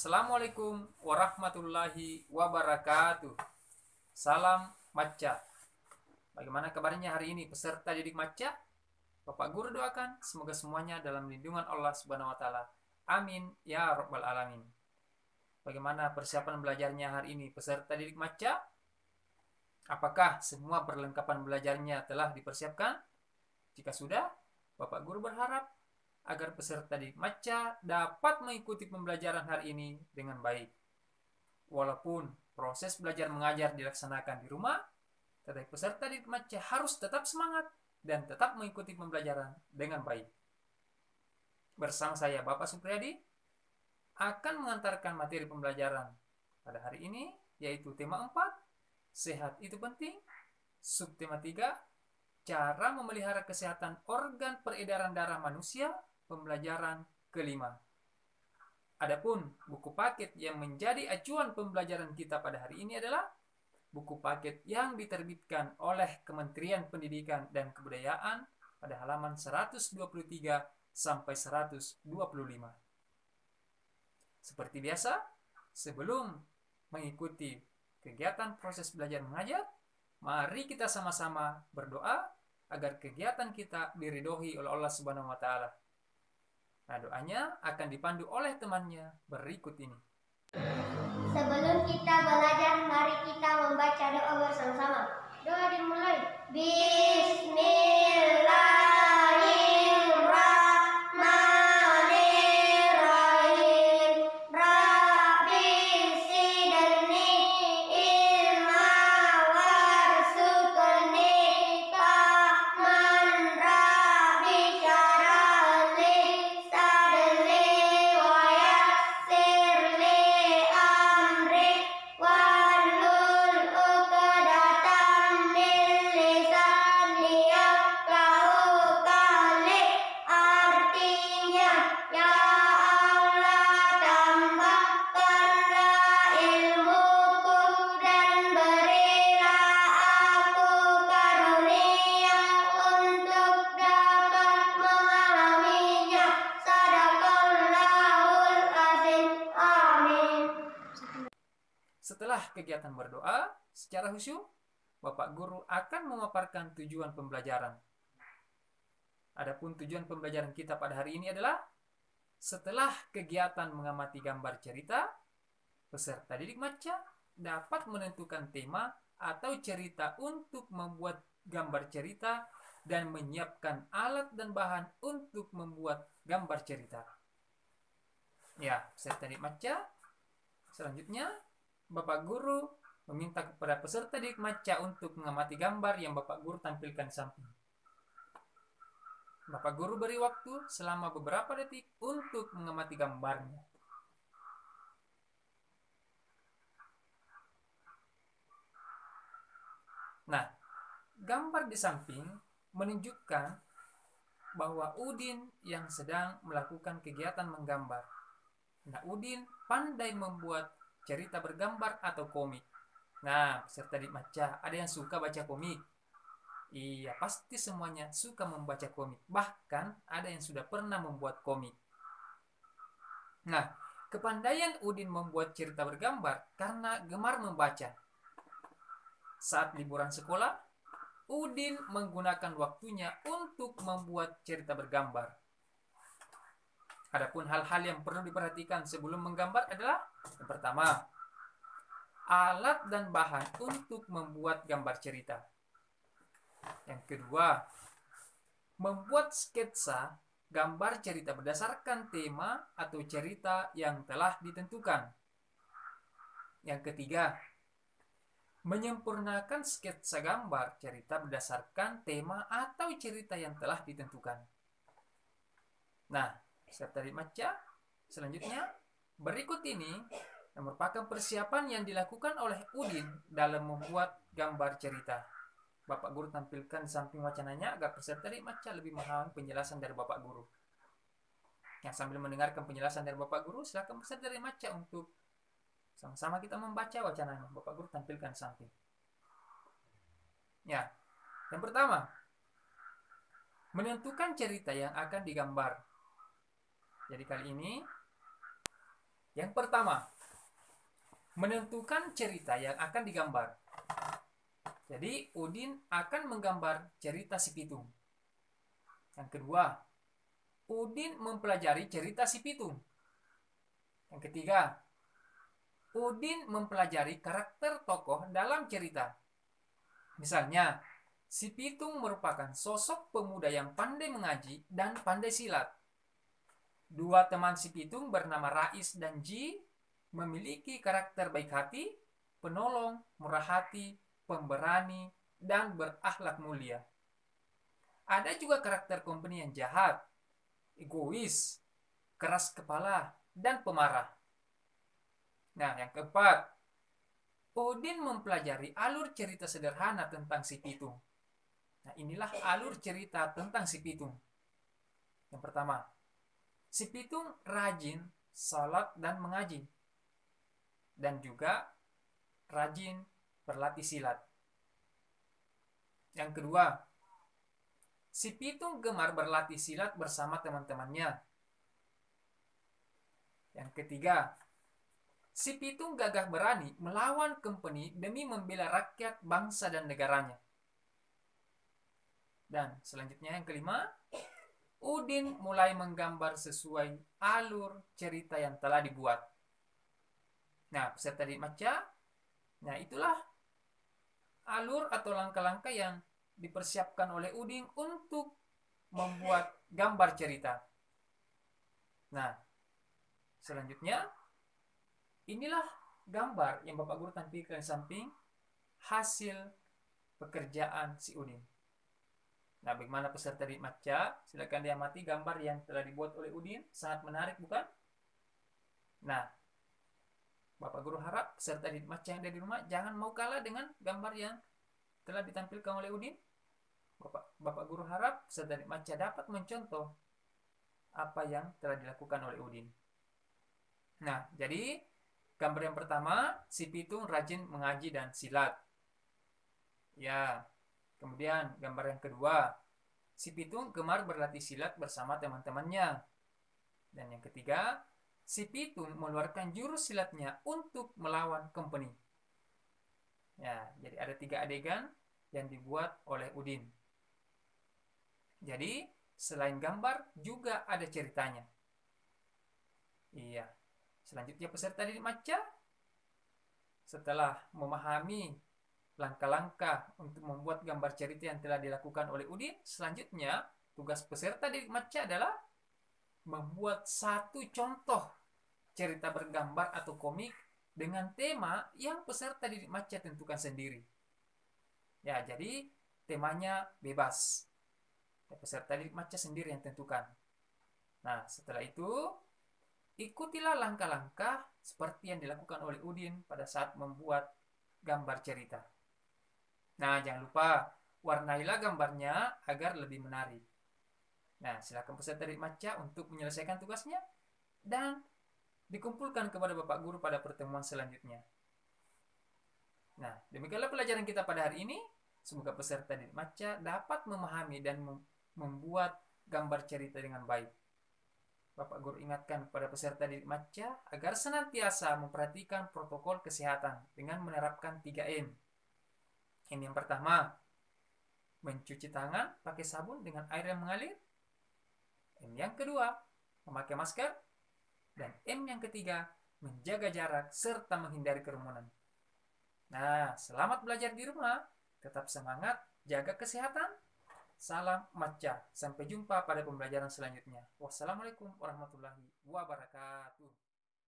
Assalamualaikum warahmatullahi wabarakatuh. Salam Maca. Bagaimana kabarnya hari ini peserta didik Maca? Bapak Guru doakan semoga semuanya dalam lindungan Allah Subhanahu wa taala. Amin ya rabbal alamin. Bagaimana persiapan belajarnya hari ini peserta didik Maca? Apakah semua perlengkapan belajarnya telah dipersiapkan? Jika sudah, Bapak Guru berharap agar peserta didik Maca dapat mengikuti pembelajaran hari ini dengan baik. Walaupun proses belajar mengajar dilaksanakan di rumah, tetapi peserta didik Maca harus tetap semangat dan tetap mengikuti pembelajaran dengan baik. Bersama saya Bapak Supriyadi akan mengantarkan materi pembelajaran pada hari ini, yaitu tema 4, sehat itu penting, subtema 3, cara memelihara kesehatan organ peredaran darah manusia, pembelajaran kelima. Adapun buku paket yang menjadi acuan pembelajaran kita pada hari ini adalah buku paket yang diterbitkan oleh Kementerian Pendidikan dan Kebudayaan pada halaman 123 sampai 125. Seperti biasa, sebelum mengikuti kegiatan proses belajar mengajar, mari kita sama-sama berdoa agar kegiatan kita diridhoi oleh Allah Subhanahu wa taala. Nah, doanya akan dipandu oleh temannya berikut ini. Sebelum kita belajar, mari kita membaca doa bersama-sama. Doa dimulai. Bismillahirrahmanirrahim. Rabbi zidni ilma warzuqni fahman. Rabbi syrah li sadri wa yassir li amri wahlul 'uqdatam min lisani yafqahu qawli. Artinya, ya Allah, tambahkanlah ilmuku dan berilah aku karunia untuk dapat memahaminya. Sadaqallahul azim. Amin. Setelah kegiatan berdoa secara khusyuk, Bapak Guru akan memaparkan tujuan pembelajaran. Adapun tujuan pembelajaran kita pada hari ini adalah setelah kegiatan mengamati gambar cerita, peserta didik Maca dapat menentukan tema atau cerita untuk membuat gambar cerita dan menyiapkan alat dan bahan untuk membuat gambar cerita. Ya, peserta didik Maca, selanjutnya Bapak Guru meminta kepada peserta didik Maca untuk mengamati gambar yang Bapak Guru tampilkan di samping. Bapak Guru beri waktu selama beberapa detik untuk mengamati gambarnya. Nah, gambar di samping menunjukkan bahwa Udin yang sedang melakukan kegiatan menggambar. Nah, Udin pandai membuat cerita bergambar atau komik. Nah, peserta didik Maca, ada yang suka baca komik? Iya, pasti semuanya suka membaca komik. Bahkan ada yang sudah pernah membuat komik. Nah, kepandaian Udin membuat cerita bergambar karena gemar membaca. Saat liburan sekolah, Udin menggunakan waktunya untuk membuat cerita bergambar. Adapun hal-hal yang perlu diperhatikan sebelum menggambar adalah yang pertama, alat dan bahan untuk membuat gambar cerita. Yang kedua, membuat sketsa gambar cerita berdasarkan tema atau cerita yang telah ditentukan. Yang ketiga, menyempurnakan sketsa gambar cerita berdasarkan tema atau cerita yang telah ditentukan. Nah, peserta didik Maca, selanjutnya berikut ini yang merupakan persiapan yang dilakukan oleh Udin dalam membuat gambar cerita. Bapak Guru tampilkan di samping wacananya agar peserta didik Maca lebih memahami penjelasan dari Bapak Guru. Yang sambil mendengarkan penjelasan dari Bapak Guru, silakan peserta didik Maca untuk sama-sama kita membaca wacananya. Bapak Guru tampilkan di samping. Ya, yang pertama, menentukan cerita yang akan digambar. Jadi kali ini Yang pertama, menentukan cerita yang akan digambar. Jadi Udin akan menggambar cerita si Pitung. Yang kedua, Udin mempelajari cerita si Pitung. Yang ketiga, Udin mempelajari karakter tokoh dalam cerita. Misalnya, si Pitung merupakan sosok pemuda yang pandai mengaji dan pandai silat. Dua teman si Pitung bernama Rais dan Ji memiliki karakter baik hati, penolong, murah hati, pemberani, dan berakhlak mulia. Ada juga karakter company yang jahat, egois, keras kepala, dan pemarah. Nah, yang keempat, Udin mempelajari alur cerita sederhana tentang si Pitung. Nah, inilah alur cerita tentang si Pitung. Yang pertama, si Pitung rajin salat dan mengaji. Dan juga rajin berlatih silat. Yang kedua, si Pitung gemar berlatih silat bersama teman-temannya. Yang ketiga, si Pitung gagah berani melawan company demi membela rakyat, bangsa, dan negaranya. Dan selanjutnya yang kelima, Udin mulai menggambar sesuai alur cerita yang telah dibuat. Nah, peserta didik Maca, nah itulah alur atau langkah-langkah yang dipersiapkan oleh Udin untuk membuat gambar cerita. Nah, selanjutnya inilah gambar yang Bapak Guru tampilkan di samping hasil pekerjaan si Udin. Nah, bagaimana peserta didik Maca? Silakan diamati gambar yang telah dibuat oleh Udin. Sangat menarik, bukan? Nah, Bapak Guru harap peserta didik Maca yang ada di rumah jangan mau kalah dengan gambar yang telah ditampilkan oleh Udin. Bapak Guru harap peserta didik Maca dapat mencontoh apa yang telah dilakukan oleh Udin. Nah, jadi gambar yang pertama, si Pitung rajin mengaji dan silat. Ya, kemudian gambar yang kedua, si Pitung gemar berlatih silat bersama teman-temannya. Dan yang ketiga, si Pitung mengeluarkan jurus silatnya untuk melawan company. Ya, jadi ada 3 adegan yang dibuat oleh Udin. Jadi, selain gambar juga ada ceritanya. Iya. Selanjutnya peserta didik Maca setelah memahami langkah-langkah untuk membuat gambar cerita yang telah dilakukan oleh Udin, selanjutnya tugas peserta didik Maca adalah membuat satu contoh cerita bergambar atau komik dengan tema yang peserta didik Maca tentukan sendiri. Ya, jadi temanya bebas. Ya, peserta didik Maca sendiri yang tentukan. Nah, setelah itu ikutilah langkah-langkah seperti yang dilakukan oleh Udin pada saat membuat gambar cerita. Nah, jangan lupa warnailah gambarnya agar lebih menarik. Nah, silakan peserta didik Maca untuk menyelesaikan tugasnya dan dikumpulkan kepada Bapak Guru pada pertemuan selanjutnya. Nah, demikianlah pelajaran kita pada hari ini. Semoga peserta didik Maca dapat memahami dan membuat gambar cerita dengan baik. Bapak Guru ingatkan kepada peserta didik Maca agar senantiasa memperhatikan protokol kesehatan dengan menerapkan 3M. Ini yang pertama, mencuci tangan pakai sabun dengan air yang mengalir. M yang kedua, memakai masker. Dan M yang ketiga, menjaga jarak serta menghindari kerumunan. Nah, selamat belajar di rumah. Tetap semangat, jaga kesehatan. Salam Maca. Sampai jumpa pada pembelajaran selanjutnya. Wassalamualaikum warahmatullahi wabarakatuh.